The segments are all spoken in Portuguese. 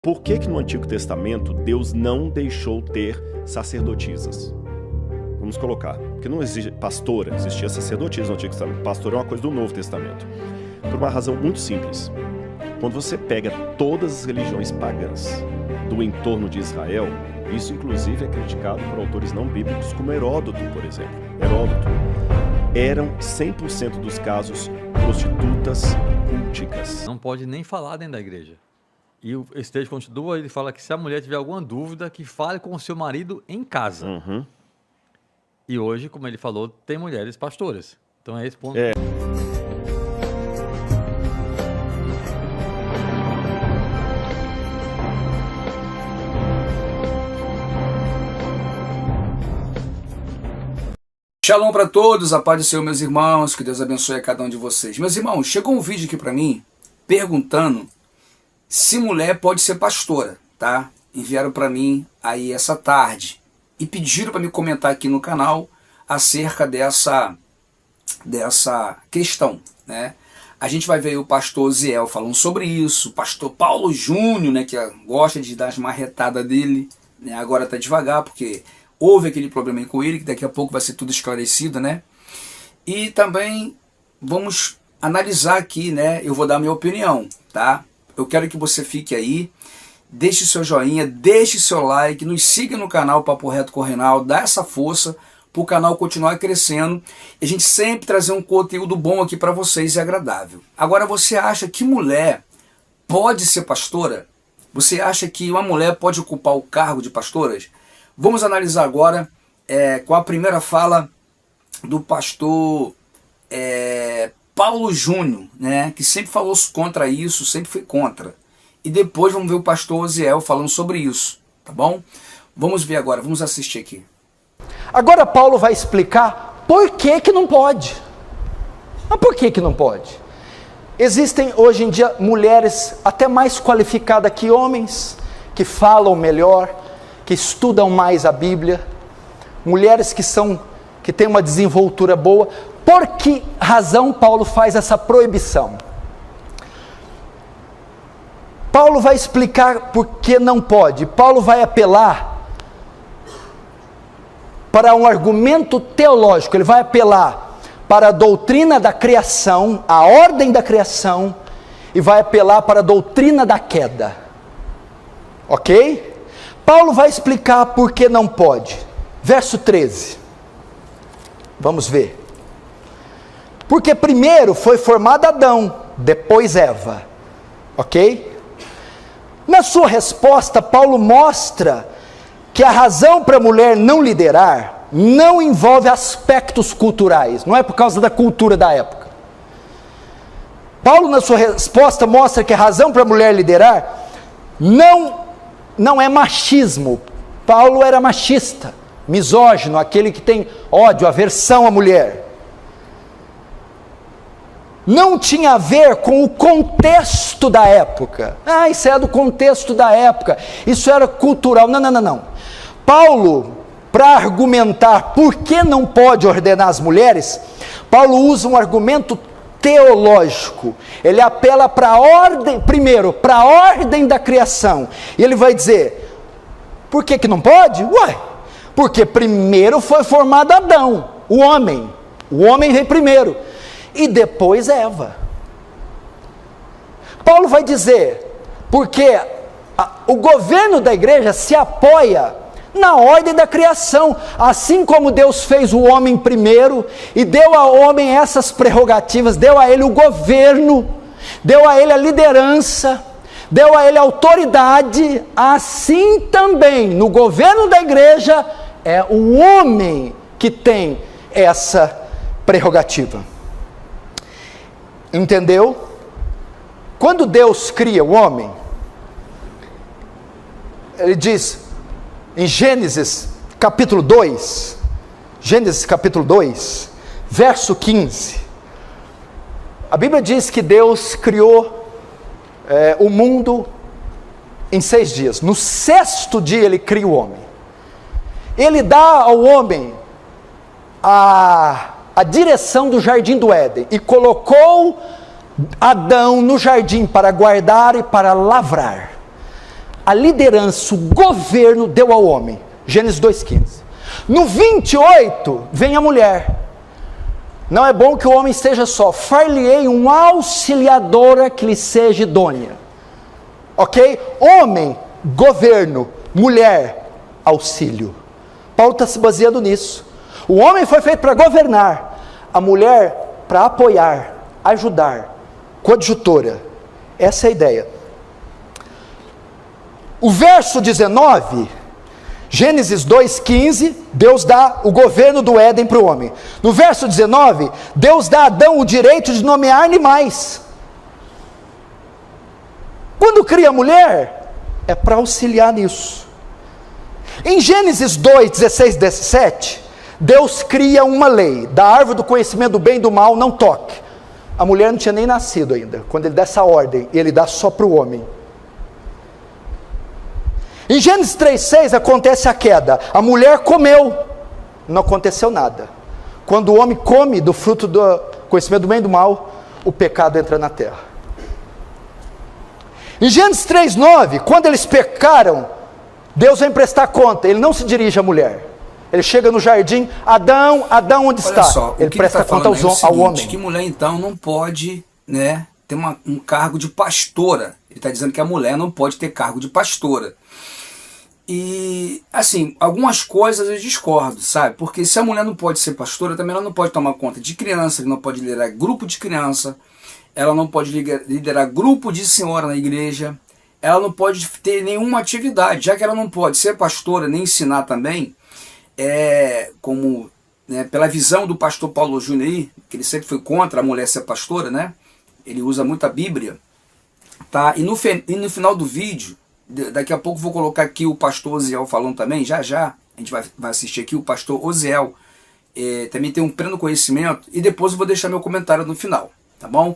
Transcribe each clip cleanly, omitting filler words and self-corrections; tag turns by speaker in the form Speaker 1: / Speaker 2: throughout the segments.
Speaker 1: Por que no Antigo Testamento Deus não deixou ter sacerdotisas? Vamos colocar, porque não existe pastora, existia sacerdotisa no Antigo Testamento. Pastor é uma coisa do Novo Testamento. Por uma razão muito simples. Quando você pega todas as religiões pagãs do entorno de Israel, isso inclusive é criticado por autores não bíblicos como Heródoto, por exemplo. Heródoto. Eram 100% dos casos prostitutas culticas.
Speaker 2: Não pode nem falar dentro da igreja. E esse texto continua, ele fala que se a mulher tiver alguma dúvida, que fale com o seu marido em casa.
Speaker 1: Uhum.
Speaker 2: E hoje, como ele falou, tem mulheres pastoras. Então é esse ponto.
Speaker 3: Shalom para todos, a paz do Senhor, meus irmãos, que Deus abençoe a cada um de vocês. Meus irmãos, chegou um vídeo aqui para mim, perguntando se mulher pode ser pastora, tá? Enviaram para mim aí essa tarde e pediram para me comentar aqui no canal acerca dessa questão, né? A gente vai ver o pastor Ziel falando sobre isso, o pastor Paulo Júnior, né, que gosta de dar as marretadas dele, né? Agora tá devagar, porque houve aquele problema aí com ele, que daqui a pouco vai ser tudo esclarecido, né? E também vamos analisar aqui, né? Eu vou dar a minha opinião, tá? Eu quero que você fique aí, deixe seu joinha, deixe seu like, nos siga no canal Papo Reto com o Reinaldo, dá essa força para o canal continuar crescendo e a gente sempre trazer um conteúdo bom aqui para vocês e agradável. Agora, você acha que mulher pode ser pastora? Você acha que uma mulher pode ocupar o cargo de pastoras? Vamos analisar agora com a primeira fala do pastor Paulo Júnior, né, que sempre falou contra isso, sempre foi contra. E depois vamos ver o pastor Ziel falando sobre isso, tá bom? Vamos ver agora, vamos assistir aqui.
Speaker 4: Agora Paulo vai explicar por que não pode. Mas por que não pode? Existem hoje em dia mulheres até mais qualificadas que homens, que falam melhor, que estudam mais a Bíblia, mulheres que têm uma desenvoltura boa. Por que razão Paulo faz essa proibição? Paulo vai explicar por que não pode. Paulo vai apelar para um argumento teológico, ele vai apelar para a doutrina da criação, a ordem da criação, e vai apelar para a doutrina da queda. Ok? Paulo vai explicar por que não pode. Verso 13. Vamos ver. Porque primeiro foi formado Adão, depois Eva. Ok? Na sua resposta, Paulo mostra que a razão para a mulher não liderar não envolve aspectos culturais, não é por causa da cultura da época. Paulo, na sua resposta, mostra que a razão para a mulher liderar não é machismo. Paulo era machista, misógino, aquele que tem ódio, aversão à mulher. Não tinha a ver com o contexto da época. Isso é do contexto da época, isso era cultural. Não. Paulo, para argumentar por que não pode ordenar as mulheres, Paulo usa um argumento teológico. Ele apela para a ordem, primeiro, para a ordem da criação. E ele vai dizer, por que não pode? Porque primeiro foi formado Adão, o homem veio primeiro, e depois Eva. Paulo vai dizer, porque o governo da igreja se apoia na ordem da criação, assim como Deus fez o homem primeiro, e deu ao homem essas prerrogativas, deu a ele o governo, deu a ele a liderança, deu a ele a autoridade, assim também, no governo da igreja, é o homem que tem essa prerrogativa. Entendeu? Quando Deus cria o homem, ele diz em Gênesis capítulo 2, verso 15, a Bíblia diz que Deus criou o mundo em 6 dias. No 6º dia ele cria o homem. Ele dá ao homem a direção do jardim do Éden e colocou Adão no jardim para guardar e para lavrar. a liderança, o governo deu ao homem. Gênesis 2,15. No 28, vem a mulher. Não é bom que o homem esteja só. Far-lhe-ei uma auxiliadora que lhe seja idônea. Ok? Homem, governo. Mulher, auxílio. Paulo está se baseando nisso. O homem foi feito para governar. A mulher para apoiar, ajudar. Coadjutora. Essa é a ideia. O verso 19, Gênesis 2,15, Deus dá o governo do Éden para o homem. No verso 19, Deus dá a Adão o direito de nomear animais. Quando cria a mulher, é para auxiliar nisso. Em Gênesis 2, 16, 17, Deus cria uma lei: da árvore do conhecimento do bem e do mal não toque. A mulher não tinha nem nascido ainda, quando ele dá essa ordem, ele dá só para o homem. Em Gênesis 3,6 acontece a queda. A mulher comeu, não aconteceu nada. Quando o homem come do fruto do conhecimento do bem e do mal, o pecado entra na terra. Em Gênesis 3,9, quando eles pecaram, Deus vai prestar conta. Ele não se dirige à mulher. Ele chega no jardim: Adão, Adão, onde está?
Speaker 3: Só,
Speaker 4: ele presta conta ao homem.
Speaker 3: Que mulher então não pode, né, ter um cargo de pastora. Ele está dizendo que a mulher não pode ter cargo de pastora. E, assim, algumas coisas eu discordo, sabe? Porque se a mulher não pode ser pastora, também ela não pode tomar conta de criança, ela não pode liderar grupo de criança, ela não pode liderar grupo de senhora na igreja, ela não pode ter nenhuma atividade. Já que ela não pode ser pastora nem ensinar também, como, né, pela visão do pastor Paulo Júnior aí, que ele sempre foi contra a mulher ser pastora, né? Ele usa muito a Bíblia, tá? E no final do vídeo, daqui a pouco vou colocar aqui o pastor Oziel falando também, já a gente vai assistir aqui o pastor Oziel, também tem um pleno conhecimento, e depois eu vou deixar meu comentário no final, tá bom?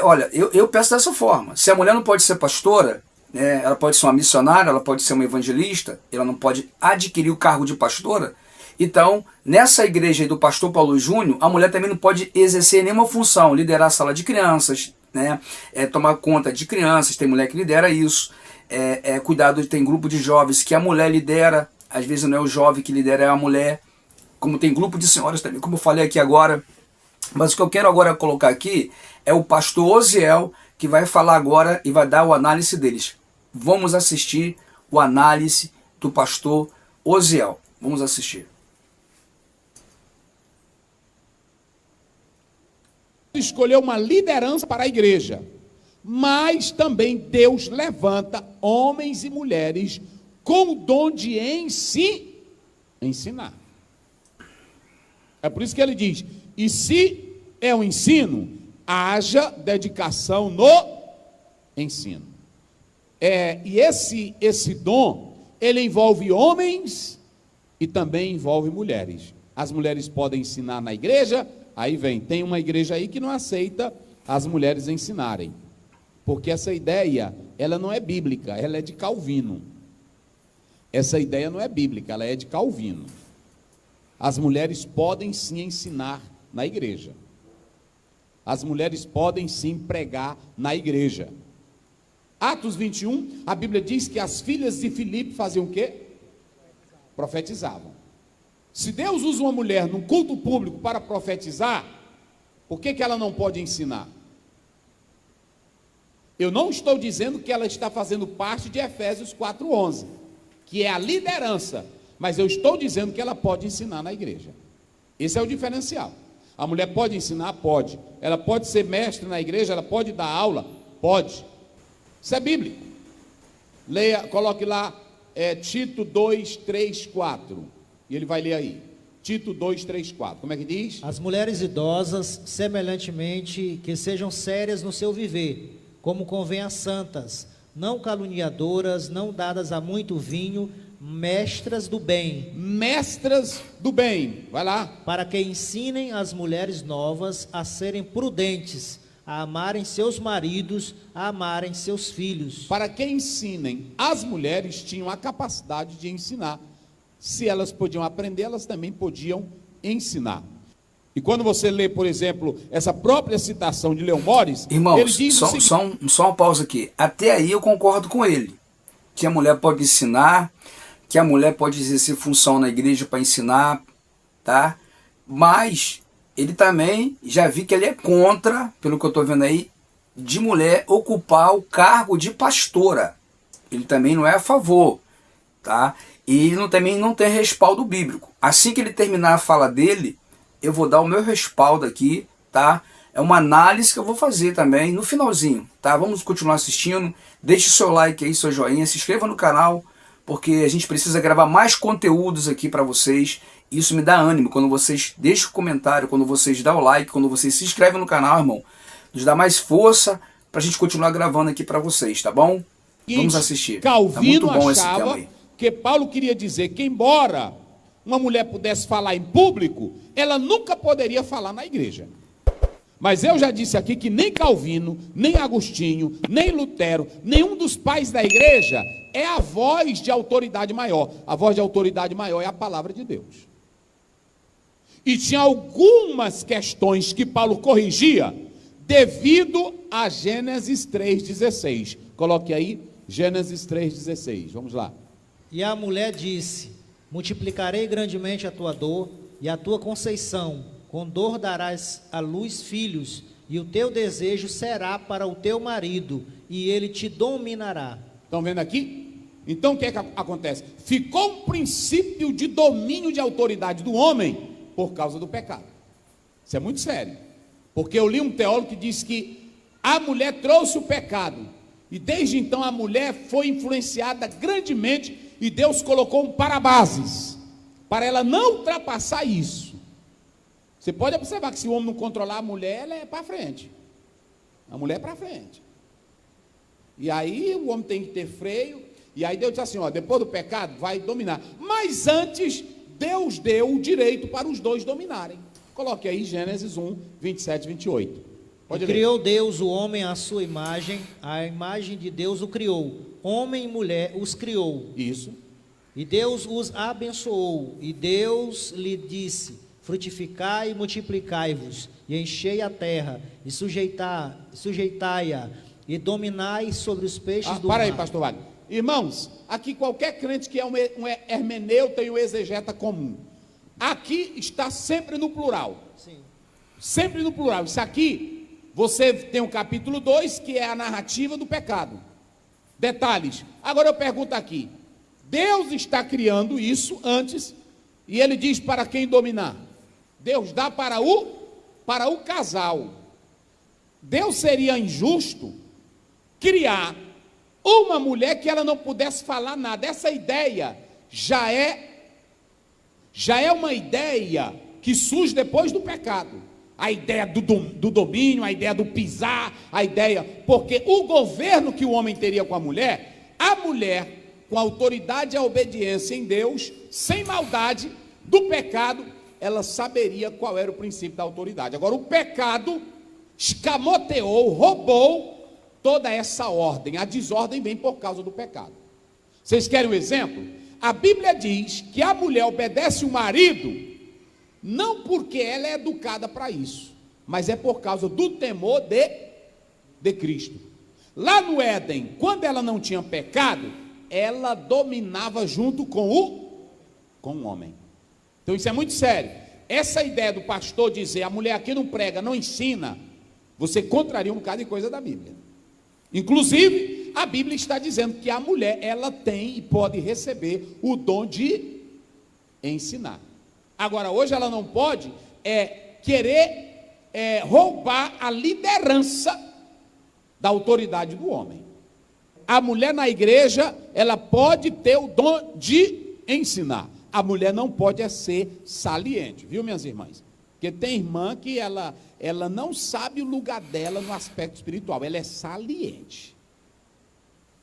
Speaker 3: Olha, eu penso dessa forma: se a mulher não pode ser pastora, né, ela pode ser uma missionária, ela pode ser uma evangelista, ela não pode adquirir o cargo de pastora. Então, nessa igreja aí do pastor Paulo Júnior, a mulher também não pode exercer nenhuma função, liderar a sala de crianças, né, tomar conta de crianças, tem mulher que lidera isso, cuidado, tem grupo de jovens que a mulher lidera, às vezes não é o jovem que lidera, é a mulher, como tem grupo de senhoras também, como eu falei aqui agora. Mas o que eu quero agora colocar aqui é o pastor Oziel, que vai falar agora e vai dar o análise deles. Vamos assistir o análise do pastor Oziel. Vamos assistir.
Speaker 5: Escolheu uma liderança para a igreja, mas também Deus levanta homens e mulheres com o dom de ensinar. É por isso que ele diz: e se é um ensino, haja dedicação no ensino. E esse dom, ele envolve homens e também envolve mulheres. As mulheres podem ensinar na igreja. Aí tem uma igreja aí que não aceita as mulheres ensinarem, porque essa ideia, ela não é bíblica, ela é de Calvino. Essa ideia não é bíblica, ela é de Calvino. As mulheres podem sim ensinar na igreja. As mulheres podem sim pregar na igreja. Atos 21, a Bíblia diz que as filhas de Filipe faziam o quê? Profetizavam. Se Deus usa uma mulher num culto público para profetizar, por que ela não pode ensinar? Eu não estou dizendo que ela está fazendo parte de Efésios 4:11, que é a liderança, mas eu estou dizendo que ela pode ensinar na igreja. Esse é o diferencial. A mulher pode ensinar? Pode. Ela pode ser mestre na igreja? Ela pode dar aula? Pode. Isso é bíblico. Leia, coloque lá Tito 2, 3, 4. E ele vai ler aí. Tito 2, 3, 4. Como é que diz?
Speaker 6: As mulheres idosas, semelhantemente, que sejam sérias no seu viver, como convém às santas, não caluniadoras, não dadas a muito vinho, mestras do bem.
Speaker 5: Mestras do bem. Vai lá.
Speaker 6: Para que ensinem as mulheres novas a serem prudentes, a amarem seus maridos, a amarem seus filhos.
Speaker 5: Para que ensinem. As mulheres tinham a capacidade de ensinar. Se elas podiam aprender, elas também podiam ensinar. E quando você lê, por exemplo, essa própria citação de Leon Morris,
Speaker 3: irmãos,
Speaker 5: ele diz
Speaker 3: só uma pausa aqui. Até aí eu concordo com ele. que a mulher pode ensinar, que a mulher pode exercer função na igreja para ensinar, tá? Mas ele também, já vi que ele é contra, pelo que eu estou vendo aí, de mulher ocupar o cargo de pastora. Ele também não é a favor, tá? E ele também não tem respaldo bíblico. Assim que ele terminar a fala dele, eu vou dar o meu respaldo aqui, tá? É uma análise que eu vou fazer também no finalzinho, tá? Vamos continuar assistindo. Deixe seu like aí, seu joinha, se inscreva no canal, porque a gente precisa gravar mais conteúdos aqui para vocês. Isso me dá ânimo quando vocês deixam o comentário, quando vocês dão o like, quando vocês se inscrevem no canal, irmão. Nos dá mais força pra gente continuar gravando aqui para vocês, tá bom? Vamos assistir.
Speaker 5: Calvino
Speaker 3: tá muito bom
Speaker 5: achava
Speaker 3: esse tema aí.
Speaker 5: que Paulo queria dizer que, embora uma mulher pudesse falar em público, ela nunca poderia falar na igreja. Mas eu já disse aqui que nem Calvino, nem Agostinho, nem Lutero, nenhum dos pais da igreja é a voz de autoridade maior. A voz de autoridade maior é a palavra de Deus. E tinha algumas questões que Paulo corrigia devido a Gênesis 3,16. Coloque aí, Gênesis 3,16. Vamos lá.
Speaker 6: E a mulher disse: multiplicarei grandemente a tua dor e a tua conceição. Com dor darás à luz filhos, e o teu desejo será para o teu marido, e ele te dominará.
Speaker 5: Estão vendo aqui? Então o que é que acontece? Ficou um princípio de domínio de autoridade do homem por causa do pecado. Isso é muito sério. Porque eu li um teólogo que disse que a mulher trouxe o pecado, e desde então a mulher foi influenciada grandemente, e Deus colocou um parabases para ela não ultrapassar isso. Você pode observar que se o homem não controlar a mulher, ela é para frente. A mulher é para frente. E aí o homem tem que ter freio. E aí Deus diz assim, ó, depois do pecado vai dominar. Mas antes, Deus deu o direito para os dois dominarem. Coloque aí Gênesis 1, 27 e 28. Pode ler.
Speaker 6: Criou Deus o homem à sua imagem, a imagem de Deus o criou. Homem e mulher os criou.
Speaker 5: Isso.
Speaker 6: E Deus os abençoou. E Deus lhe disse: frutificai e multiplicai-vos, e enchei a terra, e sujeitai-a, e dominai sobre os peixes do mar.
Speaker 5: Para aí, pastor Wagner. Irmãos, aqui qualquer crente que é um hermeneuta e um exegeta comum, aqui está sempre no plural.
Speaker 6: Sim.
Speaker 5: Sempre no plural. Isso aqui, você tem o capítulo 2, que é a narrativa do pecado. Detalhes. Agora eu pergunto aqui, Deus está criando isso antes, e ele diz para quem dominar? Deus dá para o casal. Deus seria injusto criar uma mulher que ela não pudesse falar nada. Essa ideia já é uma ideia que surge depois do pecado. A ideia do domínio, a ideia do pisar, a ideia... Porque o governo que o homem teria com a mulher com a autoridade e a obediência em Deus, sem maldade do pecado, ela saberia qual era o princípio da autoridade. Agora, o pecado escamoteou, roubou toda essa ordem. A desordem vem por causa do pecado. Vocês querem um exemplo? A Bíblia diz que a mulher obedece o marido, não porque ela é educada para isso, mas é por causa do temor de Cristo. Lá no Éden, quando ela não tinha pecado, ela dominava junto com o homem. Então isso é muito sério. Essa ideia do pastor dizer, a mulher aqui não prega, não ensina, você contraria um bocado de coisa da Bíblia. Inclusive, a Bíblia está dizendo que a mulher, ela tem e pode receber o dom de ensinar. Agora, hoje ela não pode querer roubar a liderança da autoridade do homem. A mulher na igreja, ela pode ter o dom de ensinar. A mulher não pode ser saliente, viu, minhas irmãs? Porque tem irmã que ela não sabe o lugar dela no aspecto espiritual, ela é saliente.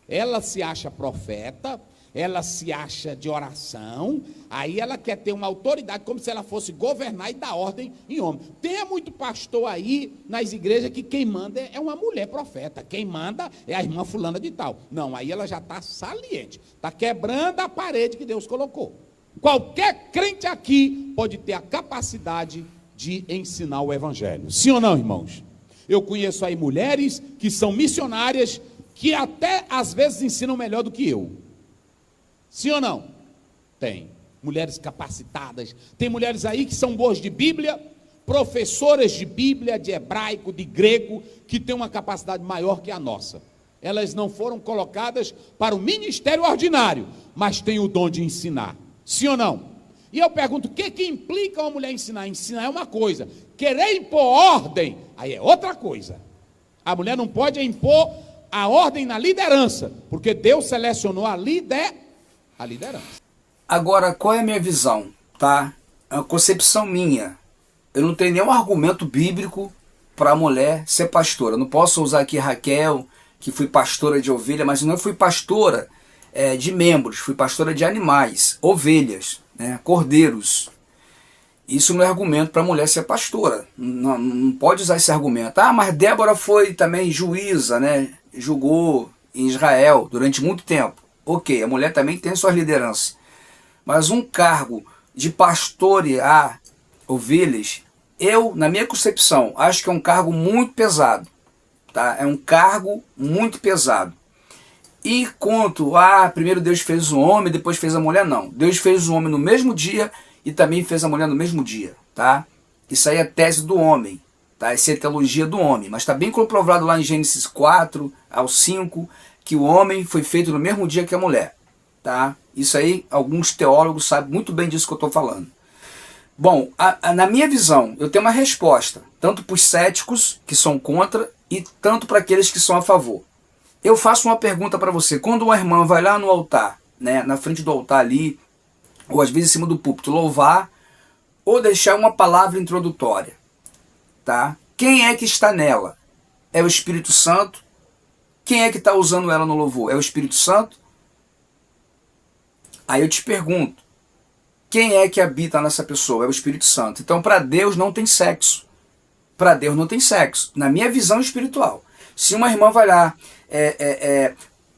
Speaker 5: Ela se acha profeta, ela se acha de oração, aí ela quer ter uma autoridade como se ela fosse governar e dar ordem em homem. Tem muito pastor aí nas igrejas que quem manda é uma mulher profeta, quem manda é a irmã fulana de tal. Não, aí ela já está saliente, está quebrando a parede que Deus colocou. Qualquer crente aqui pode ter a capacidade de ensinar o evangelho. Sim ou não, irmãos? Eu conheço aí mulheres que são missionárias, que até às vezes ensinam melhor do que eu. Sim ou não? Tem. Mulheres capacitadas. Tem mulheres aí que são boas de Bíblia, professoras de Bíblia, de hebraico, de grego, que têm uma capacidade maior que a nossa. Elas não foram colocadas para o ministério ordinário, mas têm o dom de ensinar. Sim ou não? E eu pergunto, o que implica uma mulher ensinar? Ensinar é uma coisa. Querer impor ordem, aí é outra coisa. A mulher não pode impor a ordem na liderança, porque Deus selecionou a liderança.
Speaker 3: Agora, qual é a minha visão? Tá? É uma concepção minha. Eu não tenho nenhum argumento bíblico para a mulher ser pastora. Eu não posso usar aqui Raquel, que fui pastora de ovelha, mas não fui pastora de membros, fui pastora de animais, ovelhas, né, cordeiros. Isso não é argumento para a mulher ser pastora. Não pode usar esse argumento. Ah, mas Débora foi também juíza, né, julgou em Israel durante muito tempo. Ok, a mulher também tem suas lideranças. Mas um cargo de pastorear ovelhas, eu, na minha concepção, acho que é um cargo muito pesado. Tá? É um cargo muito pesado. E quanto primeiro Deus fez o homem, depois fez a mulher, não. Deus fez o homem no mesmo dia e também fez a mulher no mesmo dia. Tá? Isso aí é a tese do homem. Tá? Essa é a teologia do homem. Mas está bem comprovado lá em Gênesis 4 ao 5 que o homem foi feito no mesmo dia que a mulher. Tá? Isso aí, alguns teólogos sabem muito bem disso que eu estou falando. Bom, na minha visão, eu tenho uma resposta, tanto para os céticos que são contra e tanto para aqueles que são a favor. Eu faço uma pergunta para você. Quando uma irmã vai lá no altar, né, na frente do altar ali, ou às vezes em cima do púlpito, louvar ou deixar uma palavra introdutória, tá? Quem é que está nela? É o Espírito Santo? Quem é que está usando ela no louvor? É o Espírito Santo? Aí eu te pergunto, quem é que habita nessa pessoa? É o Espírito Santo. Então, para Deus não tem sexo. Para Deus não tem sexo. Na minha visão espiritual. Se uma irmã vai lá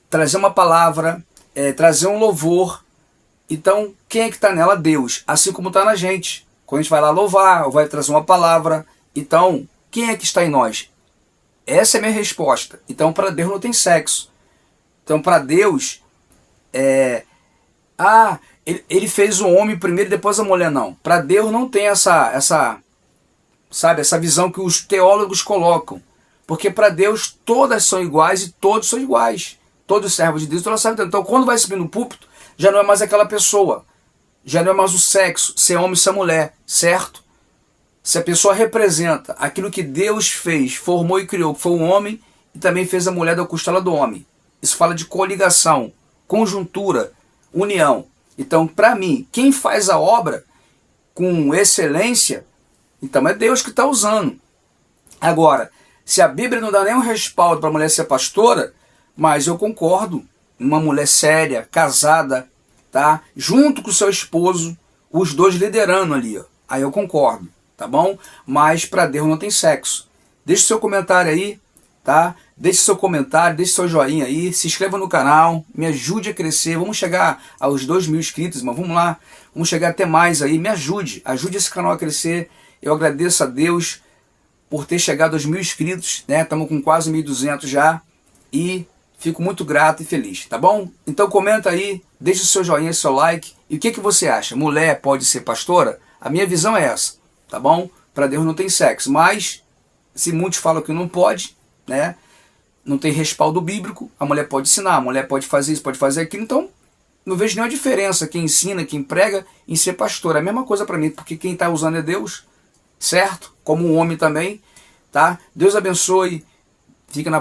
Speaker 3: trazer uma palavra, trazer um louvor, então quem é que está nela? Deus. Assim como está na gente. Quando a gente vai lá louvar, ou vai trazer uma palavra, então quem é que está em nós? Essa é a minha resposta. Então, para Deus não tem sexo. Então, para Deus, ele fez o homem primeiro e depois a mulher, não. Para Deus não tem essa visão que os teólogos colocam. Porque para Deus todas são iguais e todos são iguais. Todos servos de Deus, todos servem de Deus. Então quando vai subir no púlpito, já não é mais aquela pessoa. Já não é mais o sexo, se é homem ou se é mulher, certo? Se a pessoa representa aquilo que Deus fez, formou e criou, que foi o homem, e também fez a mulher da costela do homem. Isso fala de coligação, conjuntura, união. Então, para mim, quem faz a obra com excelência, então é Deus que está usando. Agora, se a Bíblia não dá nenhum respaldo para a mulher ser pastora, mas eu concordo, uma mulher séria, casada, tá? Junto com o seu esposo, os dois liderando ali, ó. Aí eu concordo, tá bom? Mas para Deus não tem sexo. Deixe seu comentário aí, tá? Deixe seu comentário, deixe seu joinha aí, se inscreva no canal, me ajude a crescer. Vamos chegar aos 2.000 inscritos, mas vamos lá, vamos chegar até mais aí. Me ajude esse canal a crescer. Eu agradeço a Deus por ter chegado aos 1.000 inscritos, né? Estamos com quase 1.200 já e fico muito grato e feliz, tá bom? Então comenta aí, deixa o seu joinha, seu like. E o que você acha? Mulher pode ser pastora? A minha visão é essa, tá bom? Para Deus não tem sexo, mas se muitos falam que não pode, né? Não tem respaldo bíblico, a mulher pode ensinar, a mulher pode fazer isso, pode fazer aquilo, então não vejo nenhuma diferença quem ensina, quem prega em ser pastor. É a mesma coisa para mim, porque quem está usando é Deus, certo? Como um homem também, tá? Deus abençoe, fica na